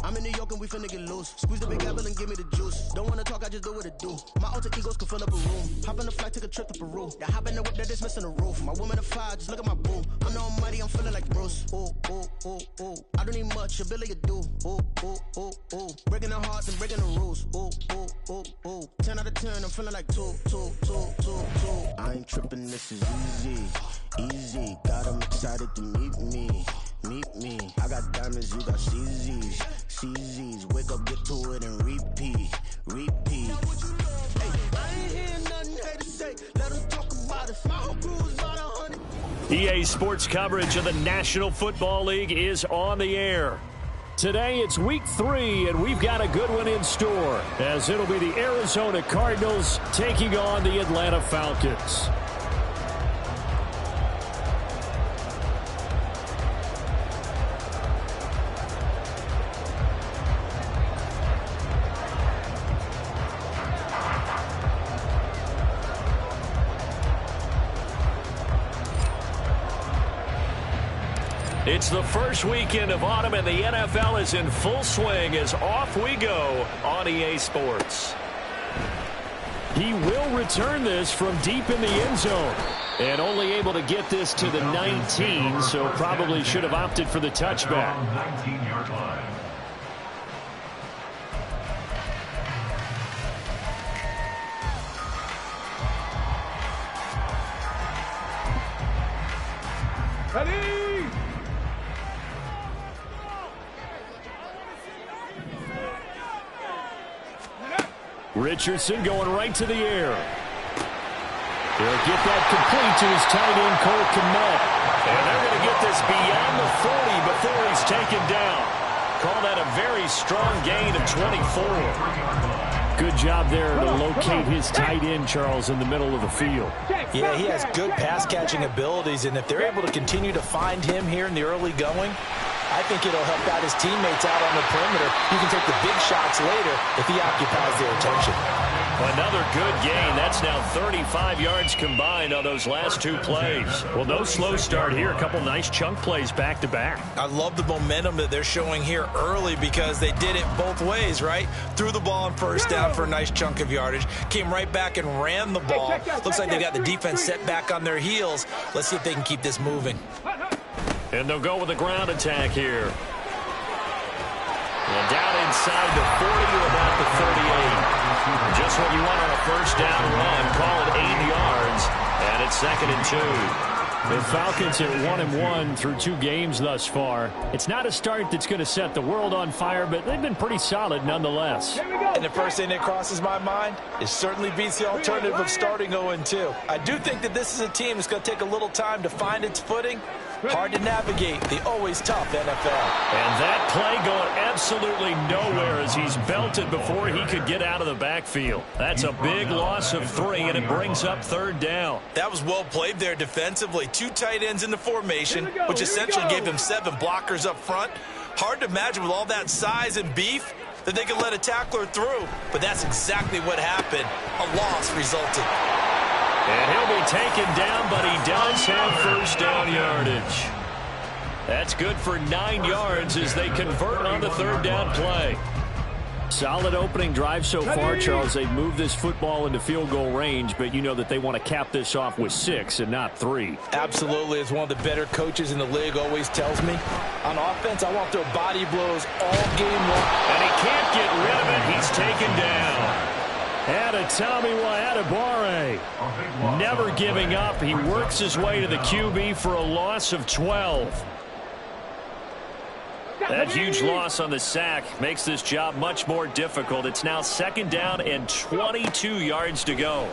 I'm in New York and we finna get loose. Squeeze the big apple and give me the juice. Don't wanna talk, I just do what it do. My alter egos can fill up a room. Hop in the flight, take a trip to Peru. Yeah, hop in the whip that is missing the roof. My woman a fire, just look at my boo. I'm the almighty, I'm feeling like Bruce. Ooh, ooh, ooh, ooh. I don't need much, ability to do. Ooh, ooh, ooh, ooh. Breaking the hearts and breaking the rules. Ooh, ooh, ooh, ooh. 10 out of 10, I'm feeling like 2. I ain't tripping, this is easy. Easy, got 'em excited to meet me. Meet me, I got diamonds, you got CZs. Wake up, get to it and repeat. Hey, I ain't hearing nothing hate to say. Let them talk about it. My whole crew is about 100. EA Sports coverage of the National Football League is on the air. Today it's week 3, and we've got a good one in store, as it'll be the Arizona Cardinals taking on the Atlanta Falcons. It's the first weekend of autumn, and the NFL is in full swing as off we go on EA Sports. He will return this from deep in the end zone, and only able to get this to the 19, so probably should have opted for the touchback. 19-yard line. Richardson going right to the air. He'll get that complete to his tight end, Cole Kmet. And they're going to get this beyond the 40 before he's taken down. Call that a very strong gain of 24. Good job there to locate his tight end, Charles, in the middle of the field. Yeah, he has good pass-catching abilities, and if they're able to continue to find him here in the early going, I think it'll help out his teammates out on the perimeter. He can take the big shots later if he occupies their attention. Another good gain. That's now 35 yards combined on those last 2 plays. Well, no slow start here. A couple nice chunk plays back-to-back. I love the momentum that they're showing here early because they did it both ways, right? Threw the ball on first down for a nice chunk of yardage. Came right back and ran the ball. Looks like they got the defense set back on their heels. Let's see if they can keep this moving. And they'll go with a ground attack here. And down inside the 40 to about the 38. Just what you want on a first down run. Call it 8 yards. And it's 2nd and 2. The Falcons at 1-1 through 2 games thus far. It's not a start that's going to set the world on fire, but they've been pretty solid nonetheless. And the first thing that crosses my mind is certainly beats the alternative of starting 0-2. I do think that this is a team that's going to take a little time to find its footing. Hard to navigate the always tough NFL. And that play going absolutely nowhere as he's belted before he could get out of the backfield. That's a big loss of 3, and it brings up 3rd down. That was well played there defensively. 2 tight ends in the formation, which essentially gave them 7 blockers up front. Hard to imagine with all that size and beef that they could let a tackler through. But that's exactly what happened. A loss resulted. And he'll be taken down, but he does have first down yardage. That's good for 9 yards as they convert on the 3rd down play. Solid opening drive so far, Charles. They've moved this football into field goal range, but you know that they want to cap this off with 6 and not 3. Absolutely. As one of the better coaches in the league always tells me, on offense, I want their body blows all game long. And he can't get rid of it. He's taken down. Tommy Adebawore, never giving up. He works his way to the QB for a loss of 12. That huge loss on the sack makes this job much more difficult. It's now 2nd down and 22 yards to go.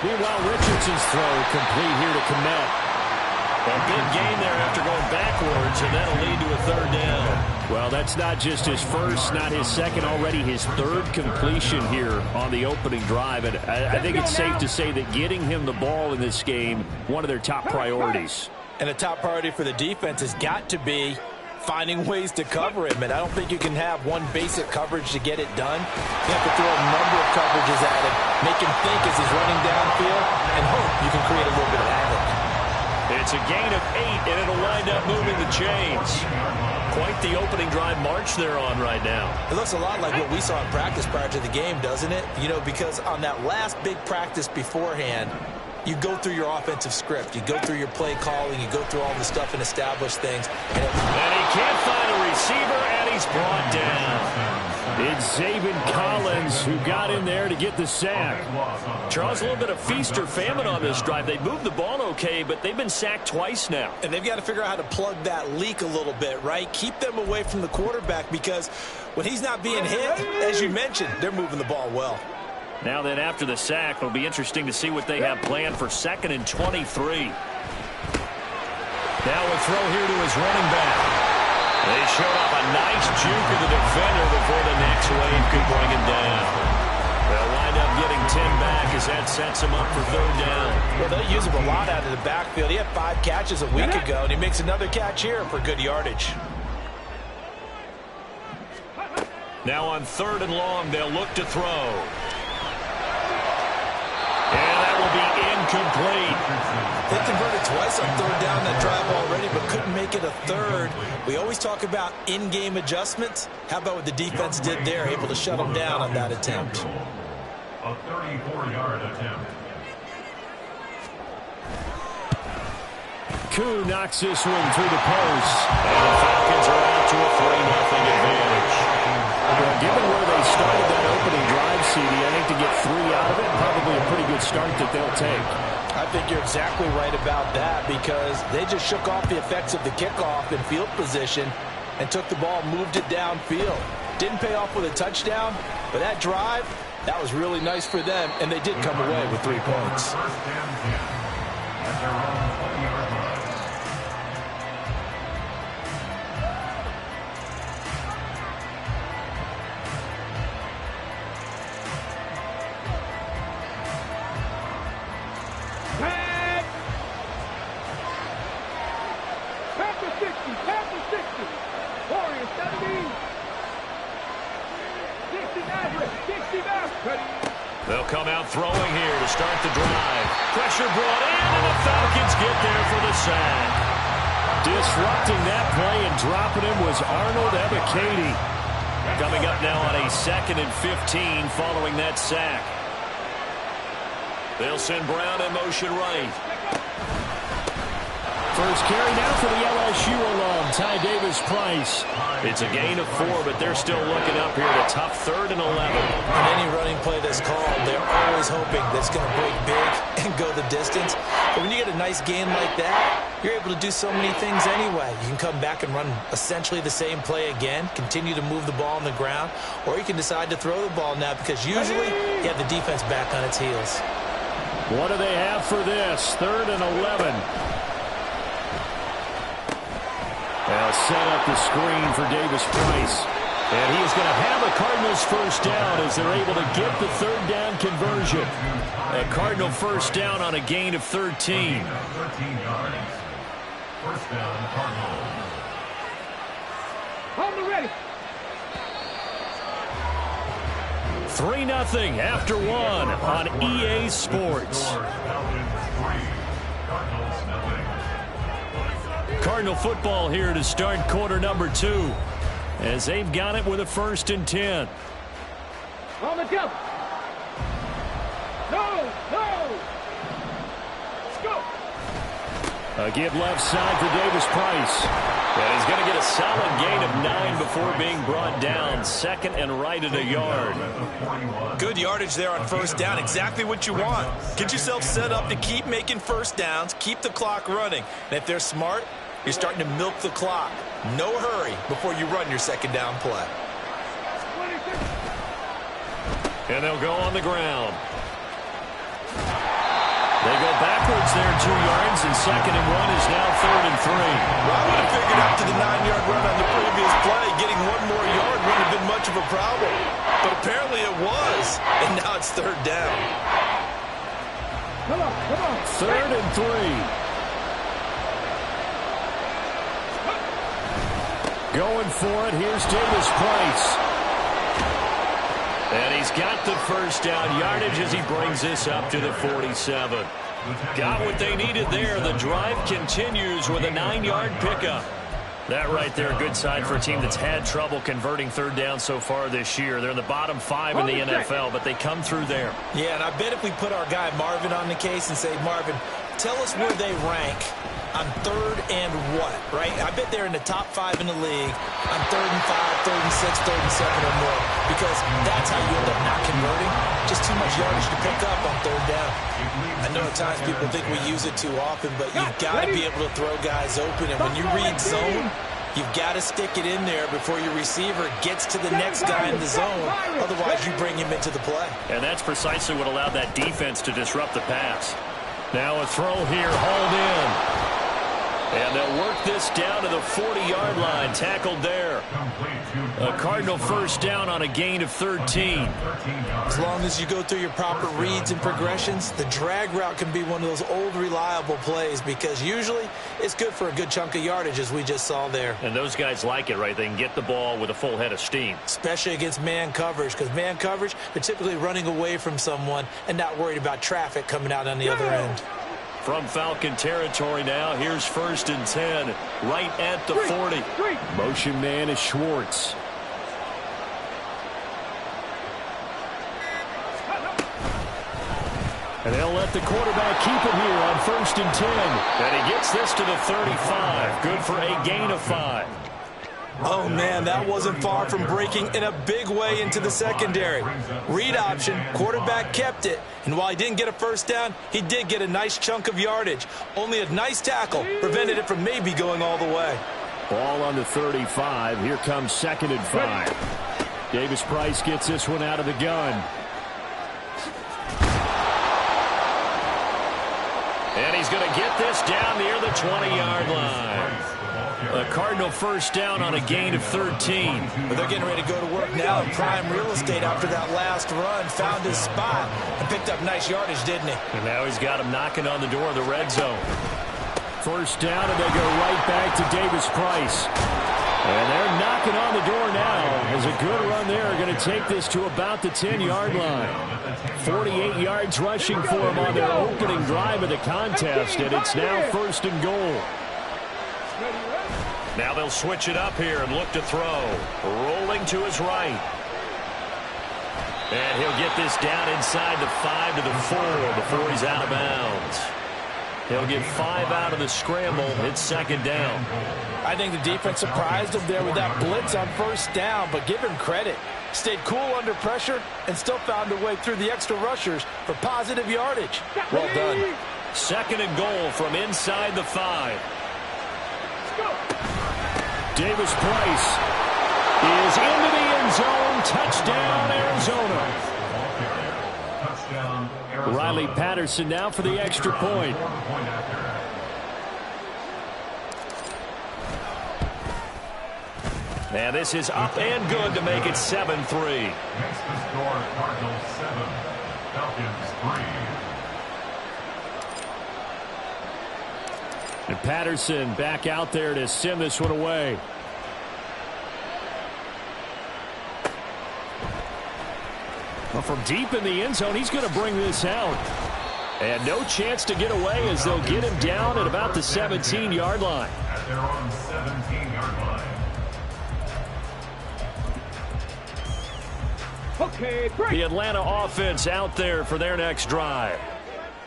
Meanwhile, Richardson's throw complete here to Kmet. A big gain there after going backwards, and that'll lead to a 3rd down. Well, that's not just his first, not his second, already his 3rd completion here on the opening drive. And I think it's safe to say that getting him the ball in this game, one of their top priorities. And a top priority for the defense has got to be finding ways to cover him. And I don't think you can have one basic coverage to get it done. You have to throw a number of coverages at him, make him think as he's running downfield, and hope you can create a little bit of havoc. It's a gain of 8, and it'll wind up moving the chains. Quite the opening drive march they're on right now. It looks a lot like what we saw in practice prior to the game, doesn't it? You know, because on that last big practice beforehand, you go through your offensive script. You go through your play calling. You go through all the stuff and establish things. And he can't find a receiver, and he's brought down. It's Zaven Collins who got in there to get the sack. Charles, a little bit of feast or famine on this drive. They moved the ball okay, but they've been sacked twice now. And they've got to figure out how to plug that leak a little bit, right? Keep them away from the quarterback, because when he's not being hit, as you mentioned, they're moving the ball well. Now then, after the sack, it'll be interesting to see what they have planned for 2nd and 23. Now a throw here to his running back. They showed up a nice juke of the defender before the next wave could bring him down. They'll wind up getting 10 back as that sets him up for 3rd down. Well, they'll use him a lot out of the backfield. He had 5 catches a week ago, and he makes another catch here for good yardage. Now on 3rd and long, they'll look to throw. And that will be incomplete. They converted twice on 3rd down that drive already, but couldn't make it a 3rd. We always talk about in-game adjustments. How about what the defense did there, able to shut them down on that attempt? A 34-yard attempt. Koo knocks this one through the post. And the Falcons are out to a 3-0 advantage. Well, given where they started that opening drive, CD, I think to get 3 out of it, probably a pretty good start that they'll take. I think you're exactly right about that, because they just shook off the effects of the kickoff in field position and took the ball, moved it downfield. Didn't pay off with a touchdown, but that drive, that was really nice for them, and they did come away with 3 points. They'll come out throwing here to start the drive. Pressure brought in, and the Falcons get there for the sack. Disrupting that play and dropping him was Arnold Ebiketie. Coming up now on a 2nd and 15 following that sack. They'll send Brown in motion right. First carry now for the LSU alum, Ty Davis-Price. It's a gain of 4, but they're still looking up here at a tough 3rd and 11. On any running play that's called, they're always hoping that's going to break big and go the distance. But when you get a nice gain like that, you're able to do so many things anyway. You can come back and run essentially the same play again, continue to move the ball on the ground, or you can decide to throw the ball now, because usually you have the defense back on its heels. What do they have for this? 3rd and 11. They'll set up the screen for Davis-Price. And he's going to have a Cardinals first down as they're able to get the 3rd down conversion. A Cardinal first down on a gain of 13. 13 yards. First down, Cardinals. Hold ready. 3-0 after 1 on EA Sports. Cardinal football here to start quarter number 2, as they've got it with a 1st and 10. On the jump. No. Let's go. A give left side for Davis-Price. And he's going to get a solid gain of 9 before being brought down. 2nd and right at a yard. Good yardage there on 1st down. Exactly what you want. Get yourself set up to keep making 1st downs, keep the clock running. And if they're smart, you're starting to milk the clock. No hurry before you run your 2nd down play. And they'll go on the ground. They go backwards there 2 yards, and 2nd and 1 is now 3rd and 3. Well, I would have figured after the 9-yard run on the previous play, getting 1 more yard wouldn't have been much of a problem. But apparently it was, and now it's 3rd down. Come on. 3rd and 3. Going for it, here's Davis-Price. And he's got the first down yardage as he brings this up to the 47. Got what they needed there. The drive continues with a 9-yard pickup. That right there, a good sign for a team that's had trouble converting third down so far this year. They're in the bottom 5 in the NFL, but they come through there. Yeah, and I bet if we put our guy Marvin on the case and say, Marvin, tell us where they rank on third and what, right? I bet they're in the top 5 in the league on 3rd and 5, 3rd and 6, 3rd and 7 or more, because that's how you end up not converting. Just too much yardage to pick up on third down. I know at times people think we use it too often, but you've got to be able to throw guys open, and when you read zone, you've got to stick it in there before your receiver gets to the next guy in the zone. Otherwise, you bring him into the play. And that's precisely what allowed that defense to disrupt the pass. Now a throw here, hauled in. And they'll work this down to the 40-yard line, tackled there. A Cardinal first down on a gain of 13. As long as you go through your proper reads and progressions, the drag route can be one of those old reliable plays because usually it's good for a good chunk of yardage, as we just saw there. And those guys like it, right? They can get the ball with a full head of steam. Especially against man coverage, because man coverage, they're typically running away from someone and not worried about traffic coming out on the other end. From Falcon territory now, here's 1st and 10, right at the 40. Motion man is Schwartz. And they'll let the quarterback keep it here on 1st and 10. And he gets this to the 35. Good for a gain of 5. Oh, man, that wasn't far from breaking in a big way into the secondary. Read option, quarterback kept it. And while he didn't get a first down, he did get a nice chunk of yardage. Only a nice tackle prevented it from maybe going all the way. Ball on the 35. Here comes 2nd and 5. Davis Price gets this one out of the gun. And he's going to get this down near the 20-yard line. A Cardinal first down on a gain of 13. But they're getting ready to go to work now in prime real estate after that last run. Found his spot and picked up nice yardage, didn't he? And now he's got him knocking on the door of the red zone. First down, and they go right back to Davis Price. And they're knocking on the door now. As a good run there, going to take this to about the 10-yard line. 48 yards rushing for him on their opening drive of the contest, and it's now 1st and goal. Now they'll switch it up here and look to throw. Rolling to his right. And he'll get this down inside the 5 to the 4 before he's out of bounds. He'll get 5 out of the scramble. It's 2nd down. I think the defense surprised him there with that blitz on first down, but give him credit. Stayed cool under pressure and still found a way through the extra rushers for positive yardage. Well done. 2nd and goal from inside the 5. Davis Price is into the end zone. Touchdown, Arizona. Riley Patterson now for the extra point. Now this is up and good to make it 7-3. Makes the score Cardinals 7, Falcons 3. And Patterson back out there to send this one away. Well, from deep in the end zone, he's going to bring this out. And no chance to get away as they'll get him down at about the 17-yard line. At their own 17-yard line. Okay, break. The Atlanta offense out there for their next drive.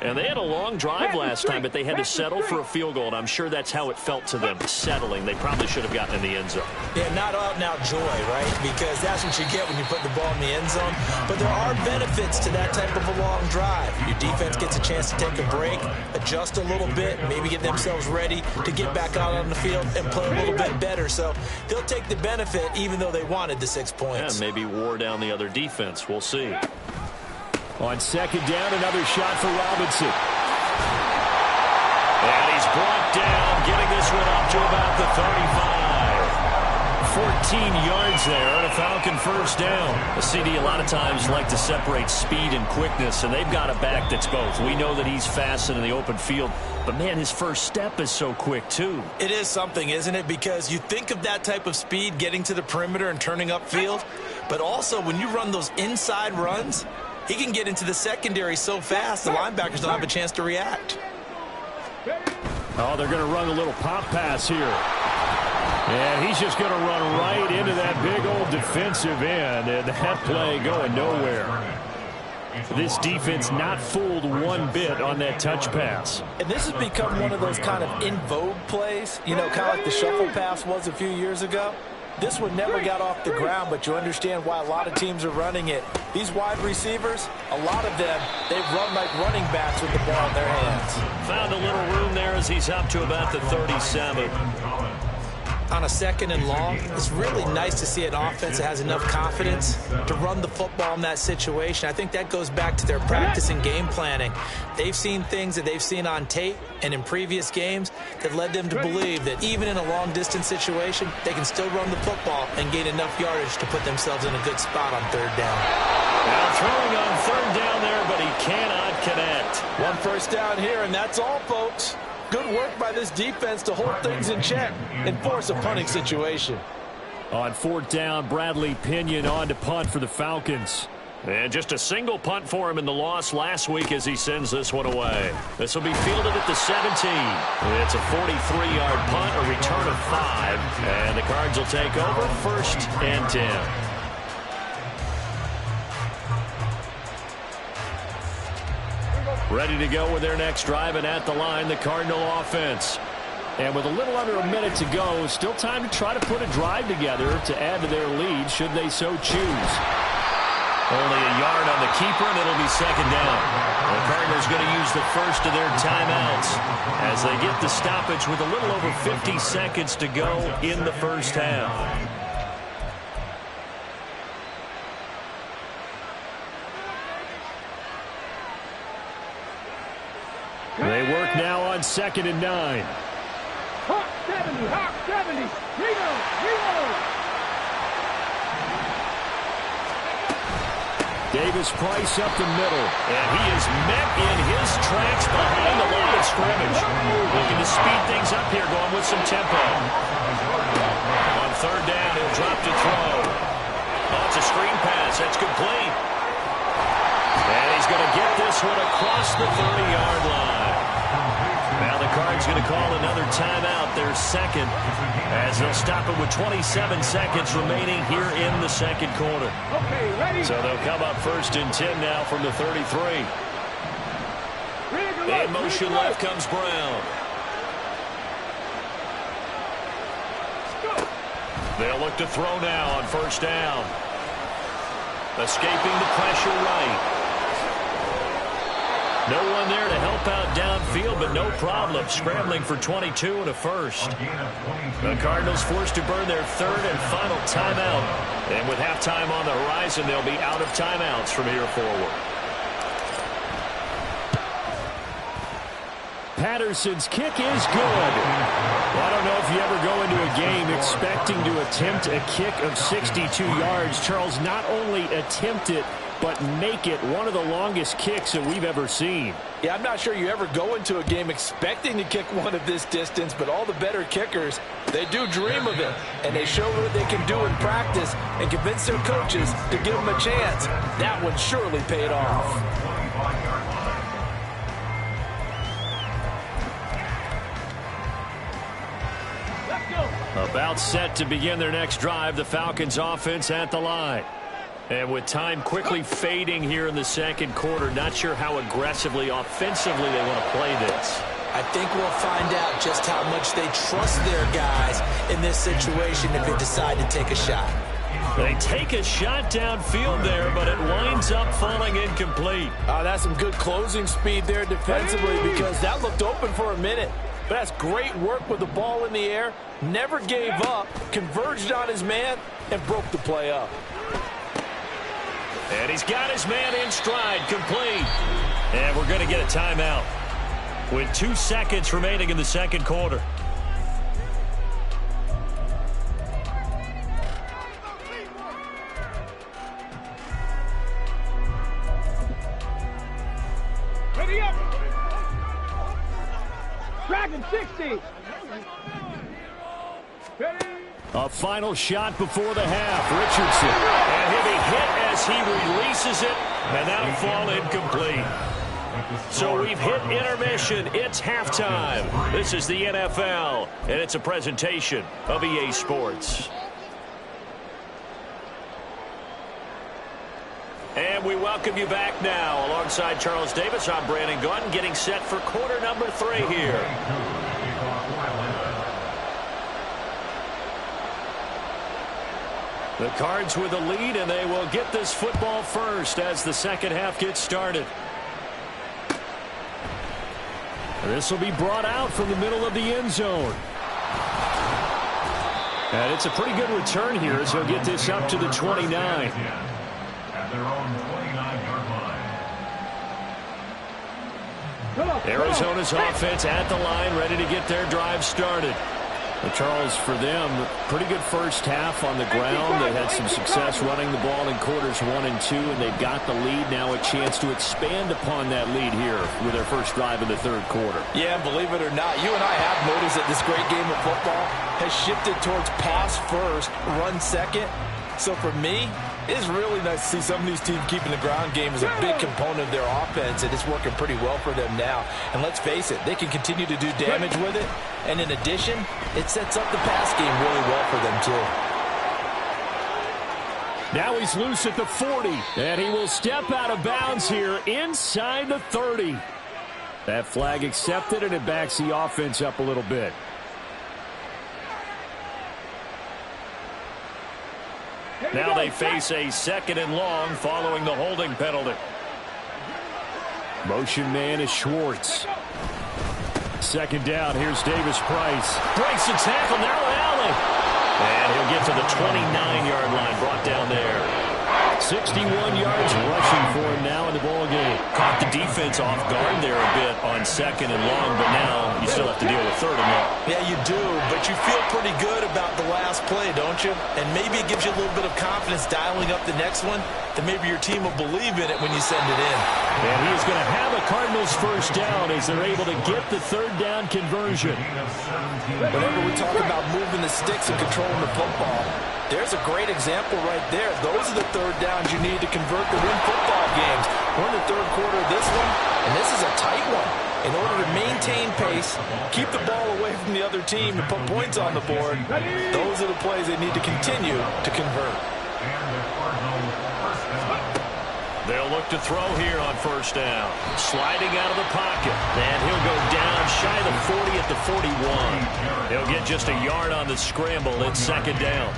And they had a long drive last time, but they had to settle for a field goal, and I'm sure that's how it felt to them, settling. They probably should have gotten in the end zone. Yeah, not out-and-out joy, right? Because that's what you get when you put the ball in the end zone. But there are benefits to that type of a long drive. Your defense gets a chance to take a break, adjust a little bit, maybe get themselves ready to get back out on the field and play a little bit better. So they'll take the benefit even though they wanted the 6 points. Yeah, maybe wore down the other defense. We'll see. On 2nd down, another shot for Robinson. And he's brought down, getting this one up to about the 35. 14 yards there and a Falcon first down. The CD a lot of times like to separate speed and quickness, and they've got a back that's both. We know that he's fast in the open field, but, man, his first step is so quick, too. It is something, isn't it? Because you think of that type of speed getting to the perimeter and turning upfield, but also when you run those inside runs, He can get into the secondary so fast, the linebackers don't have a chance to react. Oh, they're going to run a little pop pass here. And he's just going to run right into that big old defensive end, and that play going nowhere. This defense not fooled one bit on that touch pass. And this has become one of those kind of in vogue plays, you know, kind of like the shuffle pass was a few years ago. This one never got off the ground, but you understand why a lot of teams are running it. These wide receivers, a lot of them, they run like running backs with the ball in their hands. Found a little room there as he's up to about the 37. On a 2nd and long, it's really nice to see an offense that has enough confidence to run the football in that situation. I think that goes back to their practice and game planning. They've seen things that they've seen on tape and in previous games that led them to believe that even in a long-distance situation, they can still run the football and gain enough yardage to put themselves in a good spot on 3rd down. Now throwing on 3rd down there, but he cannot connect. 1 first down here, and that's all, folks. Good work by this defense to hold things in check and force a punting situation. On 4th down, Bradley Pinion on to punt for the Falcons. And just a single punt for him in the loss last week as he sends this one away. This will be fielded at the 17. It's a 43-yard punt, a return of 5. And the Cards will take over 1st and 10. Ready to go with their next drive, and at the line, the Cardinal offense. And with a little under a minute to go, still time to try to put a drive together to add to their lead should they so choose. Only a yard on the keeper, and it'll be 2nd down. The Cardinals going to use the first of their timeouts as they get the stoppage with a little over 50 seconds to go in the first half. They work now on 2nd and 9. Hawk 70, Hawk 70. Reload. Davis Price up the middle, and he is met in his tracks behind the line of scrimmage. Looking to speed things up here, going with some tempo. On 3rd down, he'll drop to throw. Oh, it's a screen pass. That's complete. And he's going to get this one across the 30-yard line. Now the Cards going to call another timeout, their 2nd, as they'll stop it with 27 seconds remaining here in the 2nd quarter. Okay, ready. So they'll come up 1st and 10 now from the 33. In motion left comes Brown. They'll look to throw now on 1st down. Escaping the pressure right. No one there to help out downfield, but no problem. Scrambling for 22 and a first. The Cardinals forced to burn their 3rd and final timeout. And with halftime on the horizon, they'll be out of timeouts from here forward. Patterson's kick is good. Well, I don't know if you ever go into a game expecting to attempt a kick of 62 yards. Charles, not only attempt it, but make it one of the longest kicks that we've ever seen. Yeah, I'm not sure you ever go into a game expecting to kick one of this distance, but all the better kickers, they do dream of it, and they show what they can do in practice and convince their coaches to give them a chance. That one surely paid off. About set to begin their next drive, the Falcons offense at the line. And with time quickly fading here in the 2nd quarter, not sure how aggressively, offensively they want to play this. I think we'll find out just how much they trust their guys in this situation if they decide to take a shot. They take a shot downfield there, but it winds up falling incomplete. That's some good closing speed there defensively because that looked open for a minute. But that's great work with the ball in the air. Never gave up, converged on his man, and broke the play up. And he's got his man in stride, complete. And we're going to get a timeout with 2 seconds remaining in the 2nd quarter. Ready up. Dragon 60. Ready. A final shot before the half. Richardson. And he'll be hit as he releases it And that'll fall incomplete. So we've hit intermission. It's halftime. This is the NFL, and it's a presentation of EA Sports. And we welcome you back now. Alongside Charles Davis, I'm Brandon Gaunt, getting set for quarter number 3 here. The Cards with a lead, and they will get this football first as the second half gets started. This will be brought out from the middle of the end zone. And it's a pretty good return here as he'll get this up to the 29. At their own 29-yard line. Arizona's offense at the line, ready to get their drive started. Well, Charles, for them, pretty good first half on the ground. They had some success running the ball in quarters 1 and 2, and they've got the lead. Now a chance to expand upon that lead here with their first drive in the third quarter. Yeah, believe it or not, you and I have noticed that this great game of football has shifted towards pass first, run second. So for me, it's really nice to see some of these teams keeping the ground game as a big component of their offense, and it's working pretty well for them now. And let's face it, they can continue to do damage with it. And in addition, it sets up the pass game really well for them too. Now he's loose at the 40, and he will step out of bounds here inside the 30. That flag accepted, and it backs the offense up a little bit. Now they face a second and long following the holding penalty. Motion man is Schwartz. Second down, here's Davis Price. Breaks the tackle, now Allen. And he'll get to the 29-yard line, brought down there. 61 yards rushing for him now in the ball game. Caught the defense off guard there a bit on second and long, but now you still have to deal with third and long. Yeah, you do, but you feel pretty good about the last play, don't you? And maybe it gives you a little bit of confidence dialing up the next one, that maybe your team will believe in it when you send it in. And he is going to have a Cardinals first down as they're able to get the third down conversion. Whenever we talk about moving the sticks and controlling the football, there's a great example right there. Those are the third downs you need to convert to win football games. We're in the third quarter of this one, and this is a tight one. In order to maintain pace, keep the ball away from the other team, and put points on the board, those are the plays they need to continue to convert. They'll look to throw here on first down. Sliding out of the pocket. And he'll go down shy of the 40 at the 41. He'll get just a yard on the scramble. It's second down.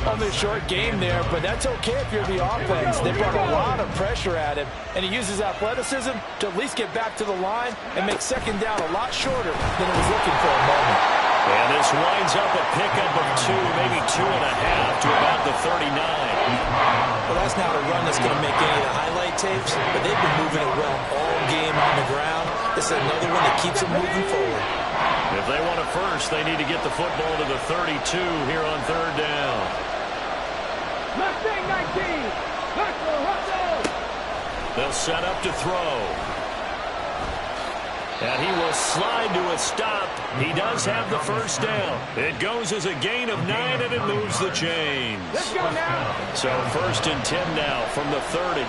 On the short game there, but that's okay if you're the offense. They brought a lot of pressure at him, and he uses athleticism to at least get back to the line and make second down a lot shorter than he was looking for a moment. And this winds up a pickup of 2, maybe 2.5 to about the 39. Well, that's not a run that's going to make any of the highlight tapes, but they've been moving it well all game on the ground. This is another one that keeps them moving forward. If they want a first, they need to get the football to the 32 here on third down. Mustang 19. Hustle. They'll set up to throw. And he will slide to a stop. He does have the first down. It goes as a gain of 9, and it moves the chains. Let's go now. So first and 10 now from the 30.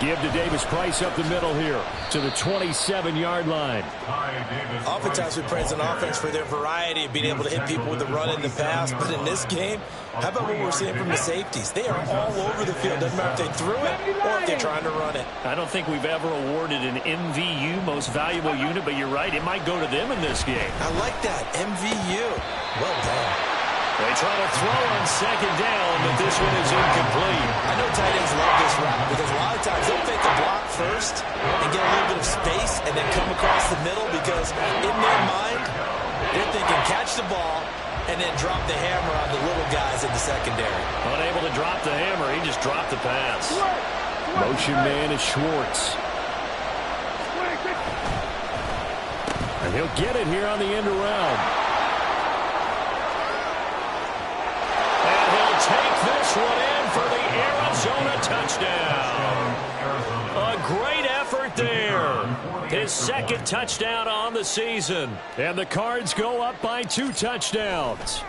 Give to Davis Price up the middle here to the 27-yard line. Oftentimes we praise an offense for their variety of being able to hit people with the run and the pass, but in this game, how about what we're seeing from the safeties? They are all over the field. Doesn't matter if they threw it or if they're trying to run it. I don't think we've ever awarded an MVU, most valuable unit, but you're right, it might go to them in this game. I like that, MVU. Well done. They try to throw on second down, but this one is incomplete. I know tight ends love this route because a lot of times they'll fake the block first and get a little bit of space and then come across the middle because in their mind, they're thinking catch the ball and then drop the hammer on the little guys in the secondary. Unable to drop the hammer, he just dropped the pass. Motion man is Schwartz. And he'll get it here on the end around. Take this one in for the Arizona touchdown. A great effort there. His second touchdown on the season. And the Cards go up by 2 touchdowns.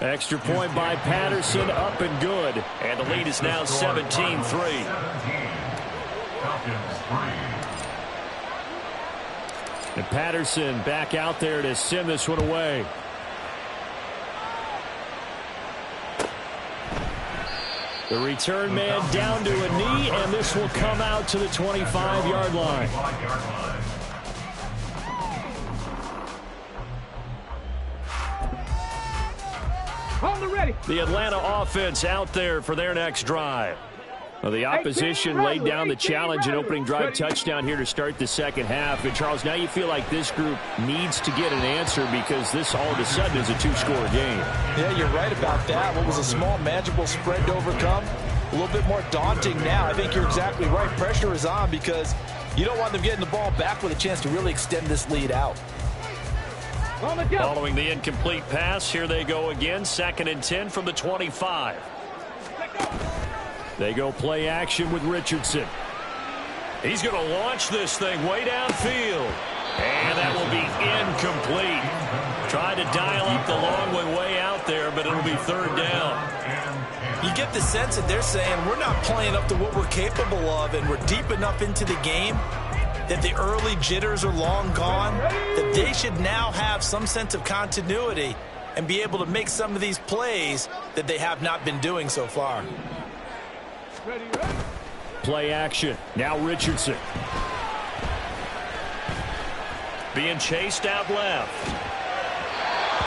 Extra point by Patterson, up and good. And the lead is now 17-3. 17. Falcons 3. And Patterson back out there to send this one away. The return man down to a knee, and this will come out to the 25-yard line. The Atlanta offense out there for their next drive. Well, the opposition laid down the challenge and opening drive touchdown here to start the second half. And, Charles, now you feel like this group needs to get an answer because this all of a sudden is a two-score game. Yeah, you're right about that. What was a small, manageable spread to overcome? A little bit more daunting now. I think you're exactly right. Pressure is on because you don't want them getting the ball back with a chance to really extend this lead out. Following the incomplete pass, here they go again. 2nd and 10 from the 25. They go play action with Richardson. He's going to launch this thing way downfield. And that will be incomplete. Tried to dial up the long way out there, but it'll be 3rd down. You get the sense that they're saying we're not playing up to what we're capable of, and we're deep enough into the game that the early jitters are long gone, that they should now have some sense of continuity and be able to make some of these plays that they have not been doing so far. Play action. Now Richardson. Being chased out left.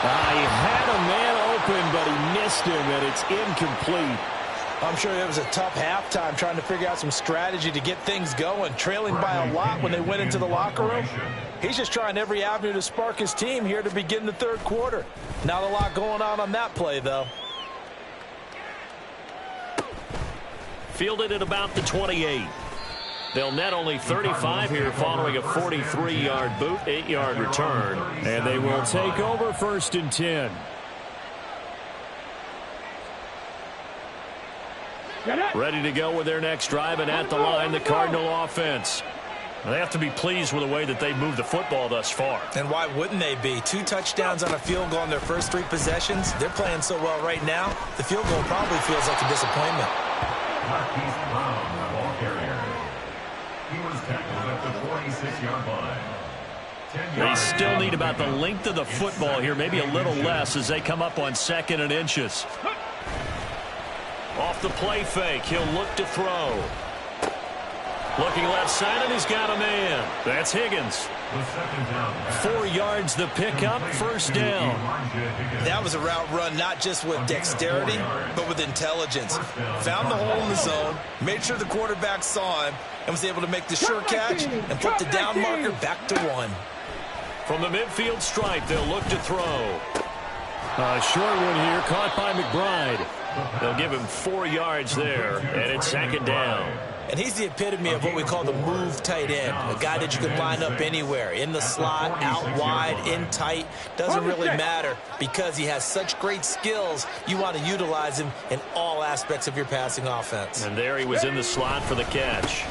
He had a man open, but he missed him, and it's incomplete. I'm sure it was a tough halftime trying to figure out some strategy to get things going. Trailing by a lot when they went into the locker room. He's just trying every avenue to spark his team here to begin the 3rd quarter. Not a lot going on that play, though. Fielded at about the 28. They'll net only 35 here following a 43-yard boot, 8-yard return. And they will take over 1st and 10. Ready to go with their next drive, and at the line, the Cardinal offense. They have to be pleased with the way that they've moved the football thus far. And why wouldn't they be? 2 touchdowns on a field goal in their first 3 possessions. They're playing so well right now, the field goal probably feels like a disappointment. Marquise Brown, the ball carrier. He was tackled at the 46-yard line. They still need about the length of the football here, maybe a little less as they come up on 2nd and inches. Off the play fake, he'll look to throw. Looking left side, and he's got a man. That's Higgins. 4 yards the pickup, 1st down. That was a route run not just with dexterity, but with intelligence. Found the hole in the zone, made sure the quarterback saw him, and was able to make the sure catch and put the down marker back to 1. From the midfield stripe, they'll look to throw. A short one here, caught by McBride. They'll give him 4 yards there, and it's 2nd down. And he's the epitome of what we call the move tight end, a guy that you can line up anywhere, in the slot, out wide, in tight. Doesn't really matter because he has such great skills. You want to utilize him in all aspects of your passing offense. And there he was in the slot for the catch.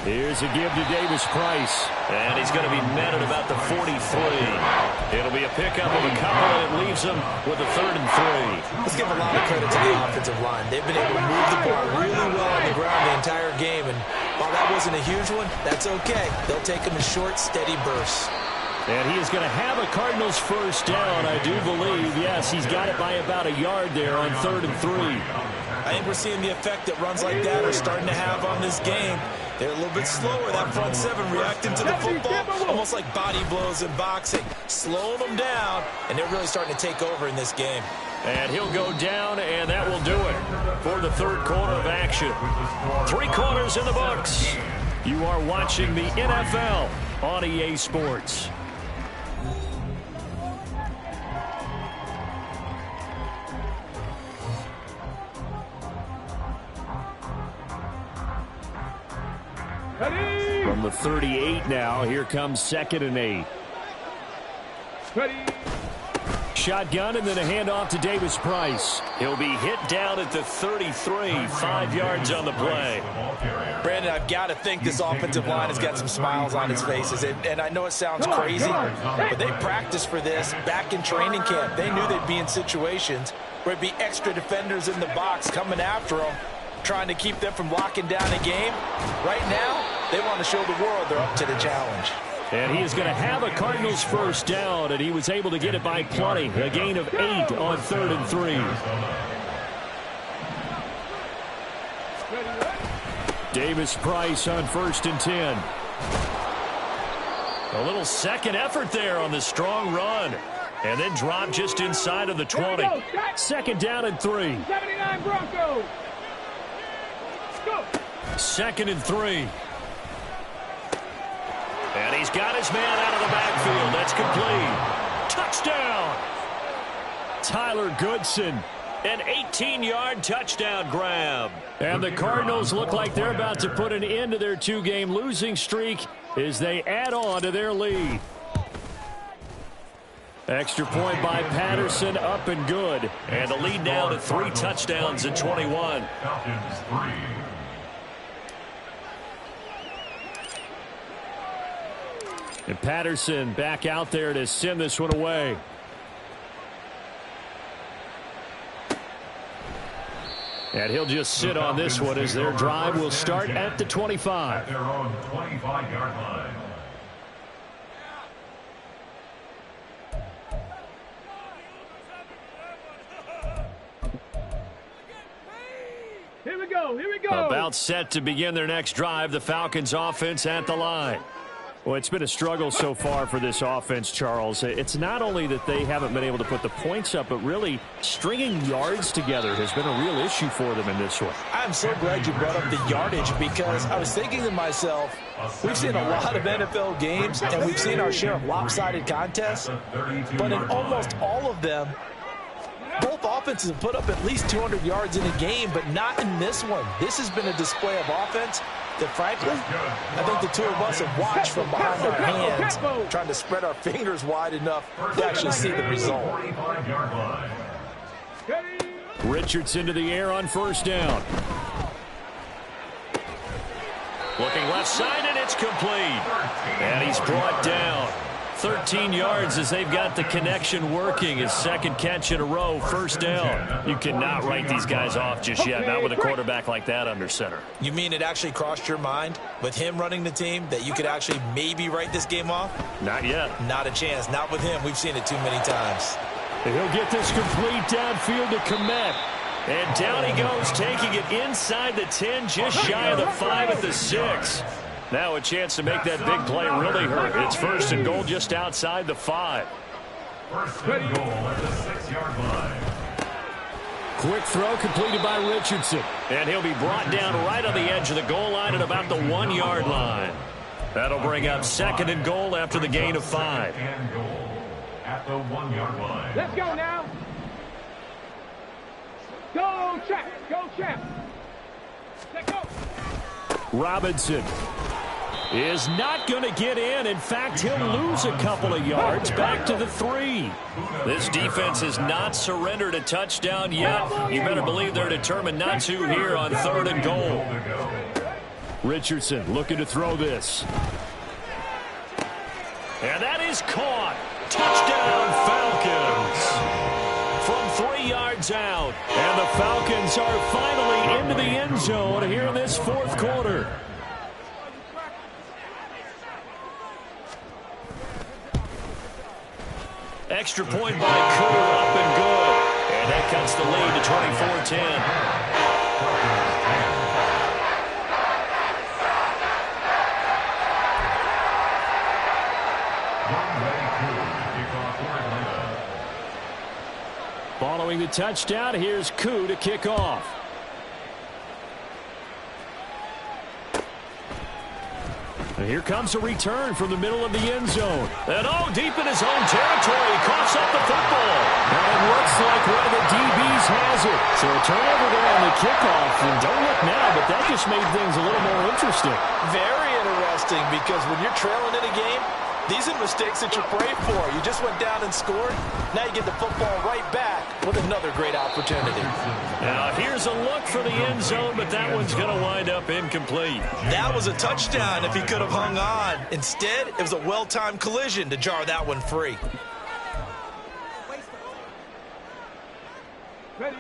Here's a give to Davis Price. And he's going to be met at about the 43. It'll be a pickup of a couple, and it leaves him with a 3rd and 3. Let's give a lot of credit to the offensive line. They've been able to move the ball really well on the ground the entire game. And while that wasn't a huge one, that's okay. They'll take them in short, steady bursts. And he is going to have a Cardinals 1st down, I do believe. Yes, he's got it by about a yard there on 3rd and 3. I think we're seeing the effect that runs like that are starting to have on this game. They're a little bit slower, that front 7, reacting to the football, almost like body blows in boxing, slowing them down, and they're really starting to take over in this game. And he'll go down, and that will do it for the 3rd quarter of action. 3 quarters in the books. You are watching the NFL on EA Sports. From the 38 now, here comes 2nd and 8. Ready. Shotgun and then a handoff to Davis Price. He'll be hit down at the 33, 5 yards on the play. Brandon, I've got to think this offensive line has got some smiles on its faces. And I know it sounds crazy, but they practiced for this back in training camp. They knew they'd be in situations where it'd be extra defenders in the box coming after them, trying to keep them from locking down a game. Right now, they want to show the world they're up to the challenge. And he is going to have a Cardinals first down, and he was able to get it by plenty. A gain of 8 on 3rd and 3. Davis Price on 1st and 10. A little second effort there on the strong run. And then drop just inside of the 20. 2nd down and 3. 79 Broncos. Go. 2nd and 3. And he's got his man out of the backfield. That's complete. Touchdown. Tyler Goodson. An 18-yard touchdown grab. And the Cardinals look like they're about to put an end to their 2-game losing streak as they add on to their lead. Extra point by Patterson, up and good. And the lead now to 3 touchdowns at 21. Falcons 3. And Patterson back out there to send this one away. And he'll just sit on this one as their drive will start at the 25. At their own 25-yard line. Here we go. Here we go. About set to begin their next drive. The Falcons offense at the line. Well, it's been a struggle so far for this offense, Charles. It's not only that they haven't been able to put the points up, but really stringing yards together has been a real issue for them in this one. I'm so glad you brought up the yardage because I was thinking to myself, we've seen a lot of NFL games and we've seen our share of lopsided contests, but in almost all of them, both offenses have put up at least 200 yards in a game, but not in this one. This has been a display of offense that, frankly, I think the two of us have watched from behind our hands, trying to spread our fingers wide enough to actually see the result. Richardson to the air on 1st down. Looking left side, and it's complete. And he's brought down. 13 yards as they've got the connection working. His 2nd catch in a row, 1st down. You cannot write these guys off just yet, not with a quarterback like that under center. You mean it actually crossed your mind with him running the team that you could actually maybe write this game off? Not yet. Not a chance. Not with him. We've seen it too many times. And he'll get this complete downfield to Komet. And down he goes, taking it inside the 10, just shy of the 5 at the 6. Now a chance to make that big play really hurt. It's 1st and goal just outside the 5. 1st and goal at the 6-yard line. Quick throw completed by Richardson. And he'll be brought down right on the edge of the goal line at about the 1-yard line. That'll bring up 2nd and goal after the gain of 5. 2nd and goal at the 1-yard line. Let's go now. Go, Champ. Go, Champ. Let's go. Robinson is not going to get in. In fact, he'll lose a couple of yards back to the 3. This defense has not surrendered a touchdown yet. You better believe they're determined not to here on 3rd and goal. Richardson looking to throw this. And that is caught. Touchdown, Falcons. From 3 yards out. And the Falcons are finally into the end zone here in this 4th quarter. Extra point by Koo, up and good. And that cuts the lead to 24-10. Following the touchdown, here's Koo to kick off. And here comes a return from the middle of the end zone. And deep in his own territory, he coughs up the football. And it looks like one of the DBs has it. So a turnover there on the kickoff. And don't look now, but that just made things a little more interesting. Very interesting, because when you're trailing in a game, These are mistakes that you pray for. You just went down and scored. Now you get the football right back with another great opportunity. Now here's a look for the end zone, but that one's going to wind up incomplete. That was a touchdown if he could have hung on. Instead, it was a well-timed collision to jar that one free. Ready.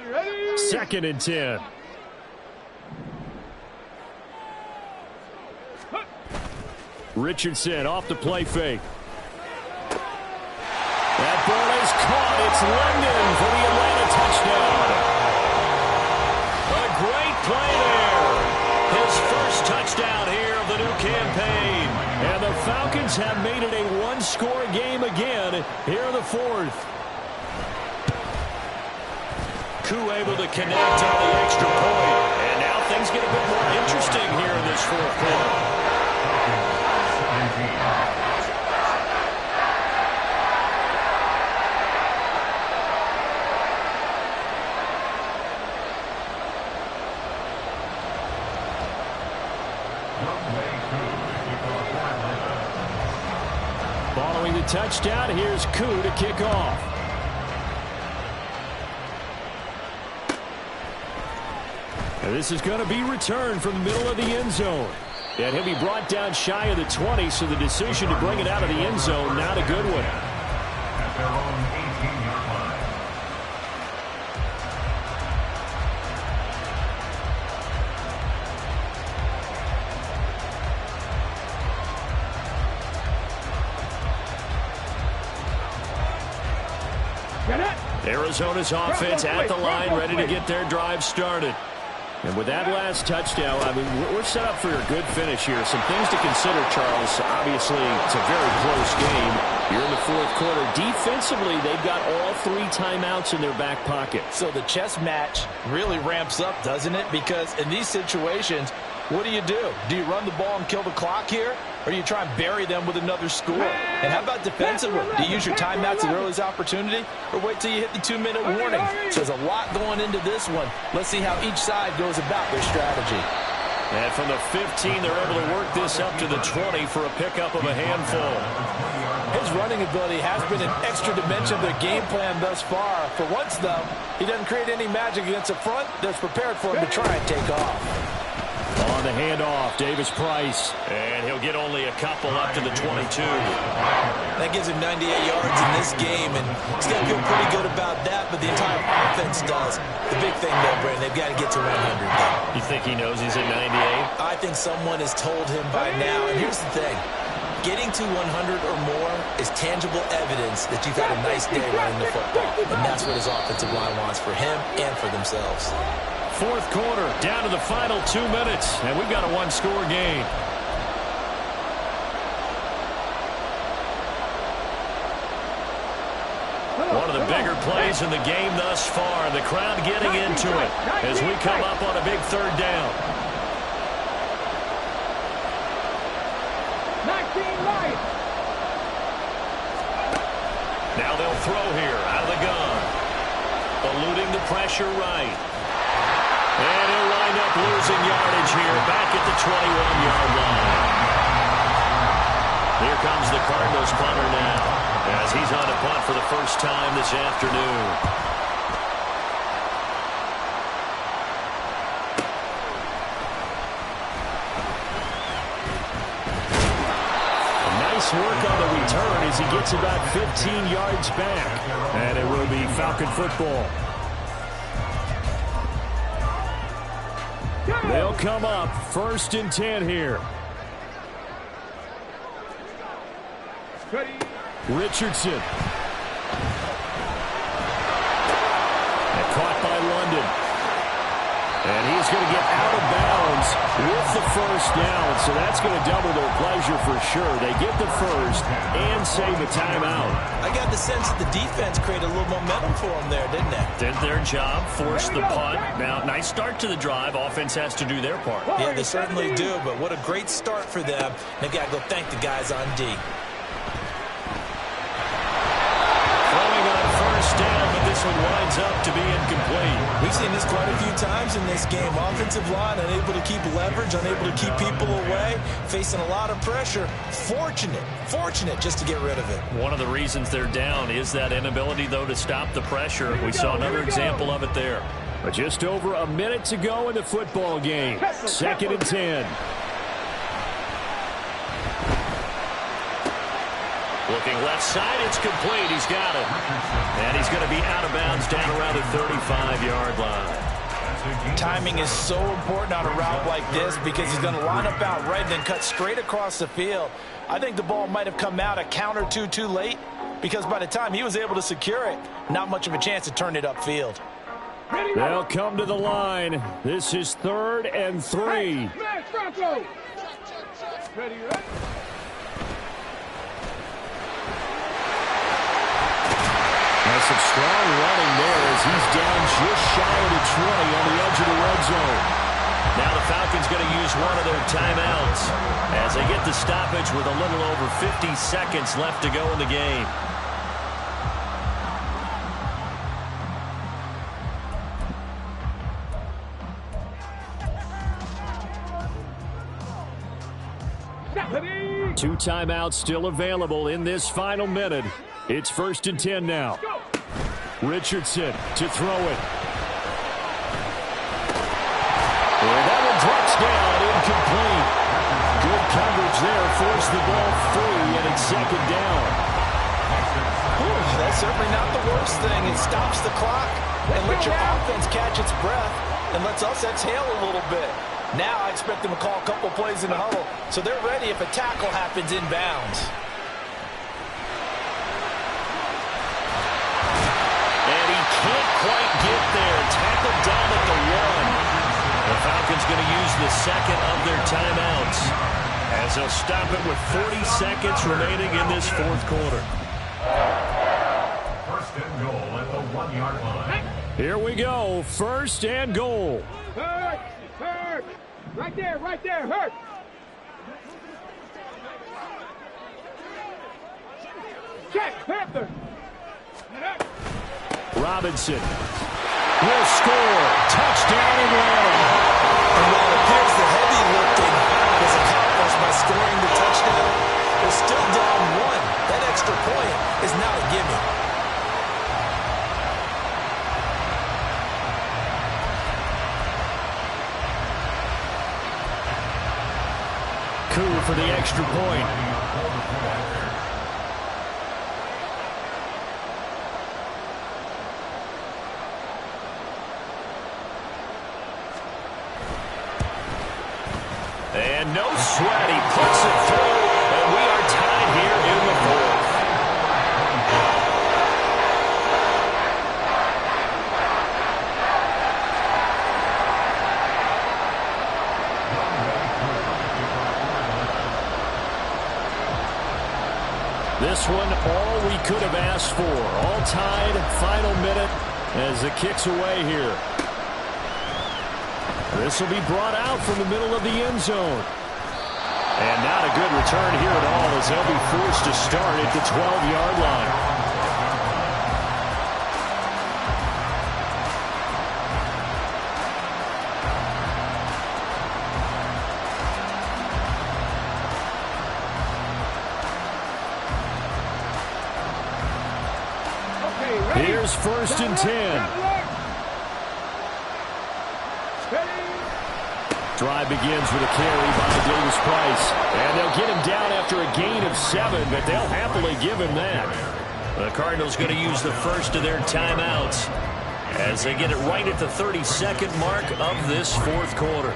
2nd and 10. Richardson off the play fake. That ball is caught. It's London for the Atlanta touchdown. A great play there. His first touchdown here of the new campaign. And the Falcons have made it a one-score game again here in the 4th. Koo able to connect on the extra point. And now things get a bit more interesting here in this 4th quarter. Following the touchdown, here's Koo to kick off. And this is going to be returned from the middle of the end zone. And he'll be brought down shy of the 20, so the decision to bring it out of the end zone, not a good one. At their own 18-yard line. Arizona's offense at the line, ready to get their drive started. And with that last touchdown, I mean, we're set up for a good finish here. Some things to consider, Charles. Obviously, it's a very close game. You're in the 4th quarter. Defensively, they've got all 3 timeouts in their back pocket. So the chess match really ramps up, doesn't it? Because in these situations, what do? Do you run the ball and kill the clock here? Or do you try and bury them with another score? And how about defensively? Do you use your timeouts at the earliest opportunity? Or wait till you hit the 2-minute warning? So there's a lot going into this one. Let's see how each side goes about their strategy. And from the 15, they're able to work this up to the 20 for a pickup of a handful. His running ability has been an extra dimension of their game plan thus far. For once, though, he doesn't create any magic against the front that's prepared for him to try and take off. On the handoff, Davis Price. And he'll get only a couple up to the 22. That gives him 98 yards in this game, and he's got to feel pretty good about that, but the entire offense does. The big thing, though, Brandon, they've got to get to 100, though. You think he knows he's at 98? I think someone has told him by now, and here's the thing. Getting to 100 or more is tangible evidence that you've had a nice day running the football, and that's what his offensive line wants for him and for themselves. 4th quarter, down to the final 2 minutes, and we've got a one-score game. One of the bigger plays in the game thus far. The crowd getting into it as we come up on a big 3rd down. 19 right. Now they'll throw here out of the gun. Eluding the pressure right. And he'll wind up losing yardage here back at the 21-yard line. Here comes the Cardinals punter now as he's on a punt for the first time this afternoon. Nice work on the return as he gets about 15 yards back. And it will be Falcon football. They'll come up 1st and 10 here. Richardson. And caught by London. And he's going to get out of bounds with the first down. So that's going to double their pleasure for sure. They get the first and save a timeout. I got the sense that the defense created a little momentum for them there, didn't they? Did their job, forced the punt. Now, nice start to the drive. Offense has to do their part. Yeah, they certainly do, but what a great start for them. They've got to go thank the guys on D. Throwing on first down, but this one winds ends up to be incomplete. We've seen this quite a few times in this game. Offensive line unable to keep leverage, unable to keep people away, facing a lot of pressure. Fortunate just to get rid of it. One of the reasons they're down is that inability, though, to stop the pressure. We saw another example of it there. But just over a minute to go in the football game. 2nd and 10. Looking left side, it's complete. He's got it. And he's going to be out of bounds down around the 35-yard line. Timing is so important on a route like this because he's going to line up out right and then cut straight across the field. I think the ball might have come out a count or two too late because by the time he was able to secure it, not much of a chance to turn it upfield. They'll come to the line. This is 3rd and 3. Ready, Some strong running there as he's down just shy of the 20 on the edge of the red zone. Now the Falcons going to use one of their timeouts as they get the stoppage with a little over 50 seconds left to go in the game. Two timeouts still available in this final minute. It's 1st and 10 now. Richardson to throw it. And that one drops down, incomplete. Good coverage there, forced the ball free, and it's 2nd down. That's certainly not the worst thing. It stops the clock and lets your offense catch its breath and lets us exhale a little bit. Now I expect them to call a couple plays in the huddle so they're ready if a tackle happens inbounds. Can't quite get there. Tackled down at the 1. The Falcons going to use the 2nd of their timeouts as they'll stop it with 40 seconds remaining in this 4th quarter. 1st and goal at the 1-yard line. Here we go. 1st and goal. Hurt. Right there, hurt. Check, Panther. Robinson will score. Touchdown Atlanta. And while it appears the heavy lifting was accomplished by scoring the touchdown, they're still down 1. That extra point is not a gimme. Coup for the extra point. And no sweat, he puts it through, and we are tied here in the 4th. This one, all we could have asked for. All tied, final minute as it kicks away here. This will be brought out from the middle of the end zone. And not a good return here at all as they'll be forced to start at the 12-yard line. Here's 1st and 10. Drive begins with a carry by Davis Price. And they'll get him down after a gain of 7, but they'll happily give him that. The Cardinals going to use the first of their timeouts as they get it right at the 32nd mark of this 4th quarter.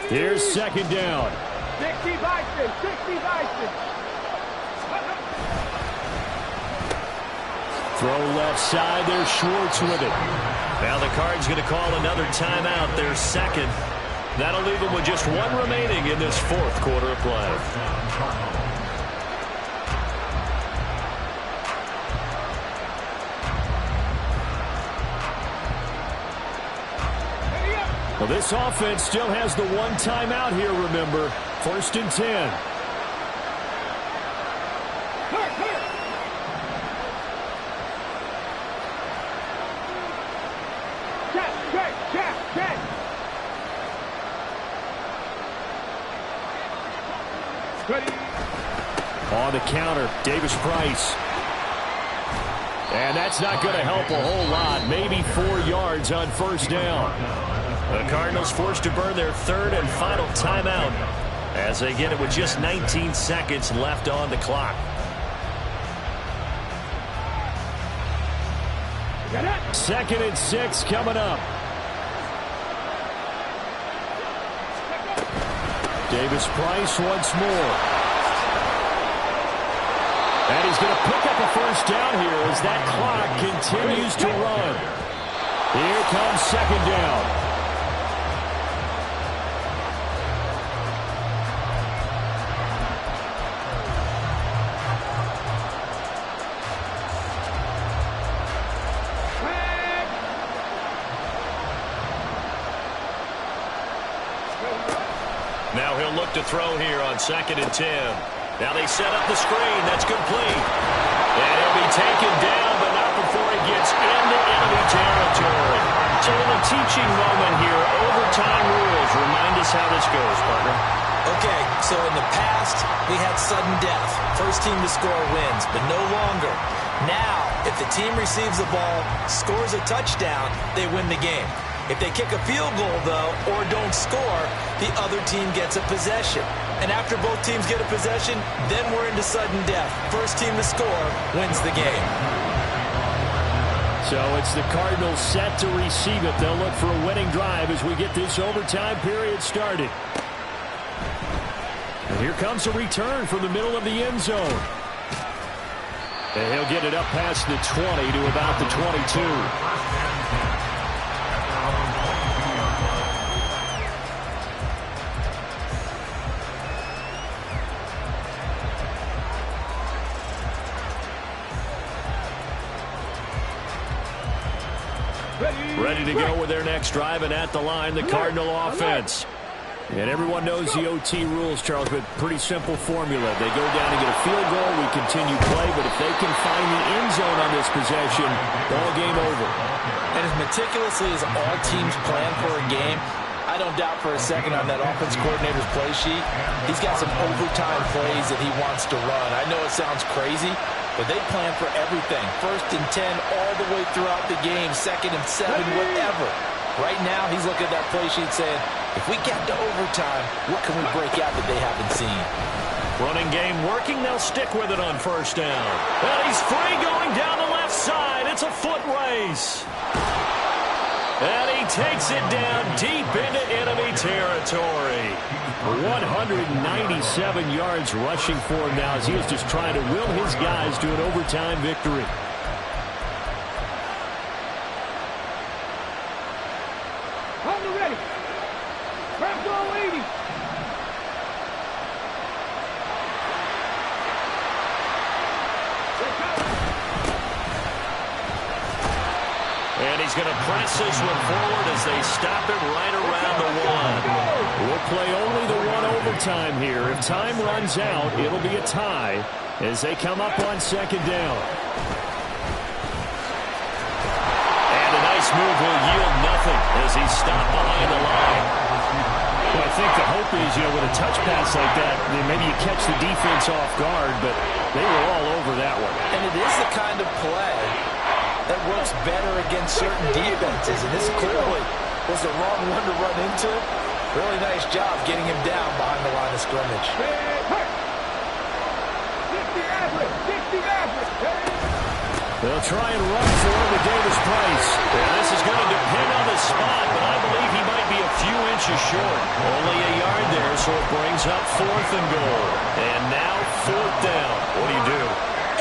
Here's 2nd down. 60 Bison. Throw left side. There's Schwartz with it. Now the Cards going to call another timeout, their 2nd. That'll leave them with just 1 remaining in this 4th quarter of play. Well, this offense still has the one timeout here, remember. 1st and 10. On the counter, Davis Price. And that's not going to help a whole lot. Maybe 4 yards on 1st down. The Cardinals forced to burn their 3rd and final timeout as they get it with just 19 seconds left on the clock. Second and 6 coming up. Davis Price once more. And he's going to pick up a 1st down here as that clock continues to run. Here comes 2nd down. Now he'll look to throw here on 2nd and 10. Now they set up the screen. That's complete. And he'll be taken down, but not before he gets into enemy territory. So a little teaching moment here. Overtime rules. Remind us how this goes, partner. Okay, so in the past, we had sudden death. First team to score wins, but no longer. Now, if the team receives the ball, scores a touchdown, they win the game. If they kick a field goal, though, or don't score, the other team gets a possession. And after both teams get a possession, then we're into sudden death. First team to score wins the game. So it's the Cardinals set to receive it. They'll look for a winning drive as we get this overtime period started. And here comes a return from the middle of the end zone. And he'll get it up past the 20 to about the 22. Ready to go with their next drive, and at the line, the Cardinal offense. And everyone knows the OT rules, Charles, but pretty simple formula. They go down and get a field goal, we continue play, but if they can find the end zone on this possession, ball game over. And as meticulously as all teams plan for a game, I don't doubt for a second on that offense coordinator's play sheet, he's got some overtime plays that he wants to run. I know it sounds crazy, but they plan for everything. 1st and 10 all the way throughout the game, 2nd and 7, whatever. Right now, he's looking at that play sheet saying, if we get to overtime, what can we break out that they haven't seen? Running game working. They'll stick with it on 1st down. And he's free going down the left side. It's a foot race. And he takes it down deep into enemy territory. 197 yards rushing for him now as he is just trying to will his guys to an overtime victory. On the ready. Grab goal 80. And he's going to press this one forward as they stop it right around the 1. We'll play only the 1 overtime here. If time runs out, it'll be a tie as they come up on 2nd down. And a nice move will yield nothing as he's stopped behind the line. Well, I think the hope is, with a touch pass like that, maybe you catch the defense off guard, but they were all over that one. And it is the kind of play that works better against certain defenses, and this clearly was the wrong one to run into. Really nice job getting him down behind the line of scrimmage. 60 average, 60 average. They'll try and run for it with Davis Price. Yeah, this is going to depend on the spot, but I believe he might be a few inches short. Only a yard there, so it brings up 4th and goal. And now 4th down. What do you do?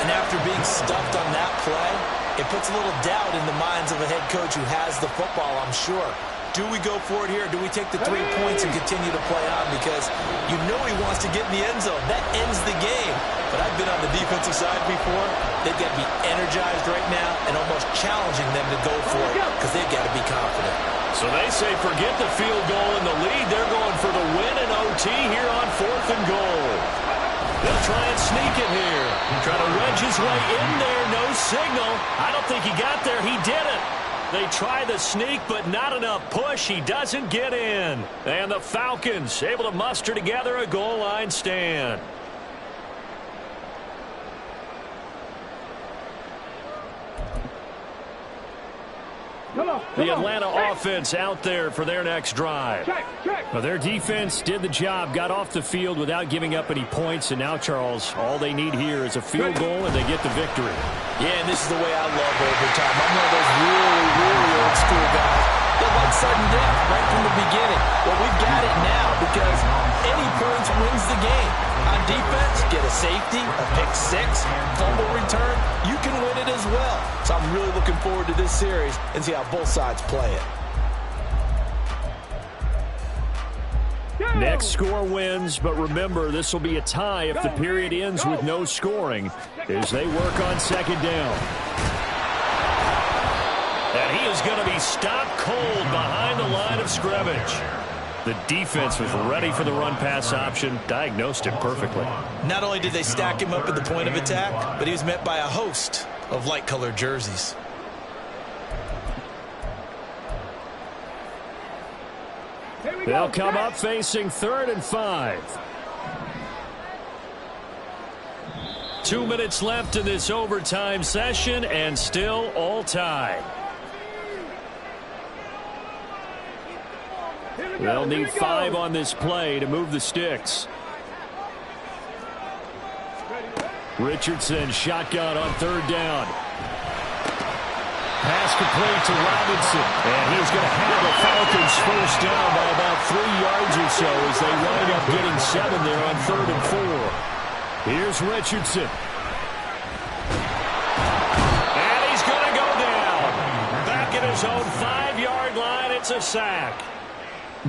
And after being stuffed on that play, it puts a little doubt in the minds of a head coach who has the football, I'm sure. Do we go for it here? Do we take the 3 points and continue to play on? Because you know he wants to get in the end zone. That ends the game. But I've been on the defensive side before. They've got to be energized right now and almost challenging them to go for it because they've got to be confident. So they say forget the field goal in the lead. They're going for the win in OT here on 4th and goal. They'll try and sneak it here. Try to wedge his way in there. No signal. I don't think he got there. He didn't. They try the sneak, but not enough push. He doesn't get in. And the Falcons able to muster together a goal line stand. The Atlanta offense out there for their next drive. Well, their defense did the job, got off the field without giving up any points, and now, Charles, all they need here is a field goal, and they get the victory. Yeah, and this is the way I love overtime. I'm one of those really old school guys that like sudden death right from the beginning. Well, we've got it now because any points wins the game. On defense, get a safety, a pick six, fumble return, you can win it as well. So I'm really looking forward to this series and see how both sides play it. Next score wins, but remember, this will be a tie if the period ends with no scoring as they work on 2nd down. And he is going to be stopped cold behind the line of scrimmage. The defense was ready for the run-pass option, diagnosed it perfectly. Not only did they stack him up at the point of attack, but he was met by a host of light-colored jerseys. They'll come up facing 3rd and 5. 2 minutes left in this overtime session, and still all tied. They'll need 5 on this play to move the sticks. Richardson shotgun on 3rd down. Pass complete to Robinson, and he's going to have the Falcons first down by about 3 yards or so as they wind up getting 7 there on 3rd and 4. Here's Richardson. And he's going to go down. Back at his own 5-yard line, it's a sack.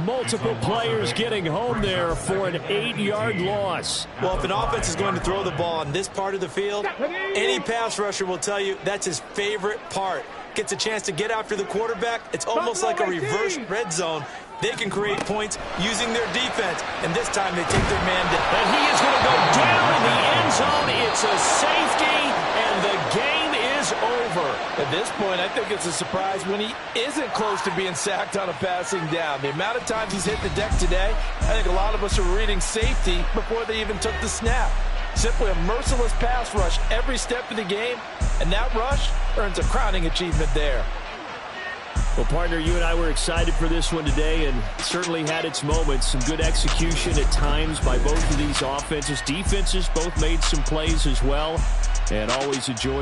Multiple players getting home there for an 8-yard loss. Well, if an offense is going to throw the ball on this part of the field, any pass rusher will tell you that's his favorite part. Gets a chance to get after the quarterback. It's almost like a reverse red zone. They can create points using their defense, and this time they take their man down. And he is going to go down in the end zone. It's a safety, and the game is over. At this point, I think it's a surprise when he isn't close to being sacked on a passing down. The amount of times he's hit the deck today, I think a lot of us are reading safety before they even took the snap. Simply a merciless pass rush every step of the game, and that rush earns a crowning achievement there. Well, partner, you and I were excited for this one today and certainly had its moments. Some good execution at times by both of these offenses. Defenses both made some plays as well, and always a joy to